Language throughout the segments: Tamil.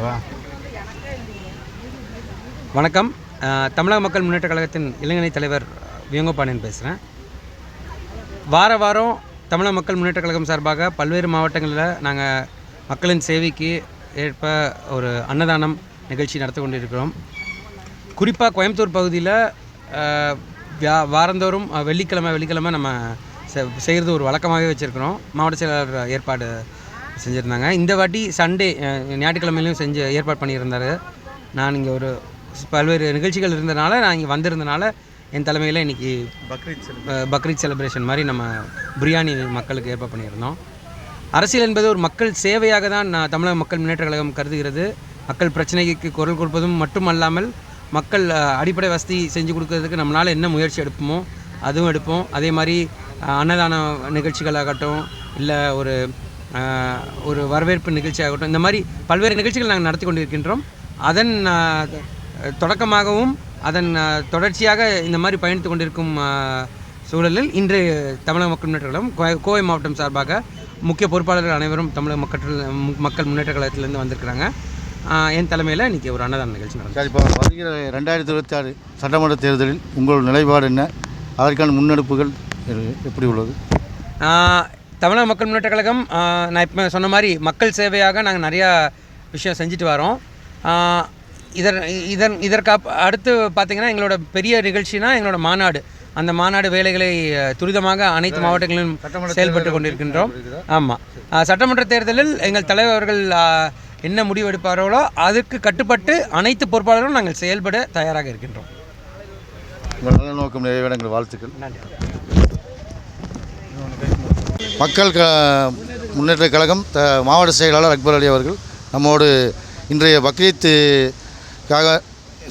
ஓகேவா? வணக்கம். தமிழக மக்கள் முன்னேற்ற கழகத்தின் இளைஞரணி தலைவர் வேங்கோபாண்டியன் பேசுகிறேன். வாரம் தமிழக மக்கள் முன்னேற்ற கழகம் சார்பாக பல்வேறு மாவட்டங்களில் நாங்கள் மக்களின் சேவைக்கு ஏற்ப ஒரு அன்னதானம் நிகழ்ச்சி நடத்தி கொண்டிருக்கிறோம். குறிப்பாக கோயம்புத்தூர் பகுதியில் வாரந்தோறும் வெள்ளிக்கிழமை நம்ம செய்கிறது ஒரு வழக்கமாகவே வச்சுருக்கிறோம். மாவட்ட செயலாளர் ஏற்பாடு செஞ்சுருந்தாங்க. இந்த வாட்டி சண்டே ஞாயிற்றுக்கிழமையிலையும் ஏற்பாடு பண்ணியிருந்தார். நான் இங்கே ஒரு பல்வேறு நிகழ்ச்சிகள் இருந்தனால நான் இங்கே வந்திருந்தனால என் தலைமையில் இன்றைக்கி பக்ரீத் செலிப்ரேஷன் மாதிரி நம்ம பிரியாணி மக்களுக்கு ஏற்பாடு பண்ணியிருந்தோம். அரசியல் என்பது ஒரு மக்கள் சேவையாக தான் தமிழக மக்கள் முன்னேற்ற கழகம் கருதுகிறது. மக்கள் பிரச்சனைக்கு குரல் கொடுப்பதும் மட்டுமல்லாமல் மக்கள் அடிப்படை வசதி செஞ்சு கொடுக்கறதுக்கு நம்மளால் என்ன முயற்சி எடுப்போமோ அதுவும் எடுப்போம். அதே மாதிரி அன்னதான நிகழ்ச்சிகளாகட்டும், இல்லை ஒரு வரவேற்பு நிகழ்ச்சியாகட்டும், இந்த மாதிரி பல்வேறு நிகழ்ச்சிகள் நாங்கள் நடத்தி கொண்டிருக்கின்றோம். அதன் தொடக்கமாகவும் அதன் தொடர்ச்சியாக இந்த மாதிரி பயணித்து கொண்டிருக்கும் சூழலில் இன்று தமிழக மக்கள் முன்னேற்ற கழகம் கோவை மாவட்டம் சார்பாக முக்கிய பொறுப்பாளர்கள் அனைவரும் தமிழக மக்கள் முன்னேற்ற கழகத்திலேருந்து வந்திருக்கிறாங்க. என் தலைமையில் இன்றைக்கி ஒரு அன்னதான நிகழ்ச்சி நடந்தது. இப்போ வருகிற 2026 சட்டமன்ற தேர்தலில் உங்கள் நிலைப்பாடு என்ன? அதற்கான முன்னெடுப்புகள் எப்படி உள்ளது? தமிழக மக்கள் முன்னேற்ற கழகம் நான் இப்போ சொன்ன மாதிரி மக்கள் சேவையாக நாங்கள் நிறையா விஷயம் செஞ்சுட்டு வரோம். இதற்கு அடுத்து பார்த்திங்கன்னா எங்களோட பெரிய நிகழ்ச்சினா எங்களோட மாநாடு. அந்த மாநாடு வேலைகளை துரிதமாக அனைத்து மாவட்டங்களிலும் செயல்பட்டு கொண்டிருக்கின்றோம். ஆமாம், சட்டமன்ற தேர்தலில் எங்கள் தலைவர்கள் என்ன முடிவு எடுப்பார்களோ அதுக்கு கட்டுப்பட்டு அனைத்து பொறுப்பாளர்களும் நாங்கள் செயல்பட தயாராக இருக்கின்றோம். நல்ல நோக்கம் நிறைவேற வாழ்த்துக்கள். நன்றி. மக்கள் முன்னேற்ற கழகம் மாவட்ட செயலாளர் அக்பர் அலி அவர்கள் நம்மோடு இன்றைய பக்ரீத்துக்காக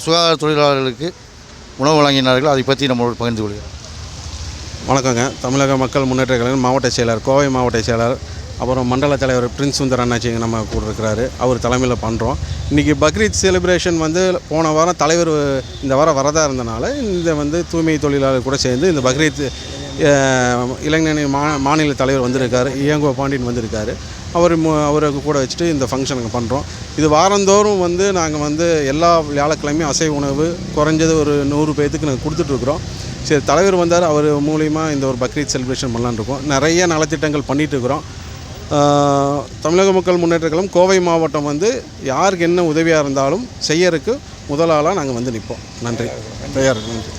சுகாதார தொழிலாளர்களுக்கு உணவு வழங்கினார்கள். அதை பற்றி நம்மளோடு பகிர்ந்து கொள்கிறோம். வணக்கங்க. தமிழக மக்கள் முன்னேற்ற கழகம் மாவட்ட செயலாளர், கோவை மாவட்ட செயலாளர், அப்புறம் மண்டல தலைவர் பிரின்ஸ் சுந்தர் அண்ணாச்சி நம்ம கூட இருக்கிறாரு. அவர் தலைமையில் பண்ணுறோம். இன்றைக்கி பக்ரீத் செலிப்ரேஷன் போன வாரம் தலைவர் இந்த வாரம் வரதா இருந்தனால இந்த தூய்மை தொழிலாளர் கூட சேர்ந்து இந்த பக்ரீத் இளைஞரணி மாநில தலைவர் வந்திருக்காரு, வேங்கோபாண்டியன் வந்திருக்காரு. அவரை கூட வச்சுட்டு இந்த ஃபங்க்ஷனுக்கு பண்ணுறோம். இது வாரந்தோறும் நாங்கள் எல்லா வியாழக்கிழமையும் அசைவ உணவு குறைஞ்சது ஒரு 100 பேர்த்துக்கு நாங்கள் கொடுத்துட்ருக்குறோம். சரி, தலைவர் வந்தார், அவர் மூலிமா இந்த ஒரு பக்ரீத் செலிப்ரேஷன் பண்ணலான்னு இருக்கோம். நிறைய நலத்திட்டங்கள் பண்ணிகிட்ருக்குறோம். தமிழக மக்கள் முன்னேற்ற கழகம் கோவை மாவட்டம் யாருக்கு என்ன உதவியாக இருந்தாலும் செய்யறதுக்கு முதலாளாக நாங்கள் நிற்போம். நன்றி. தயார். நன்றி.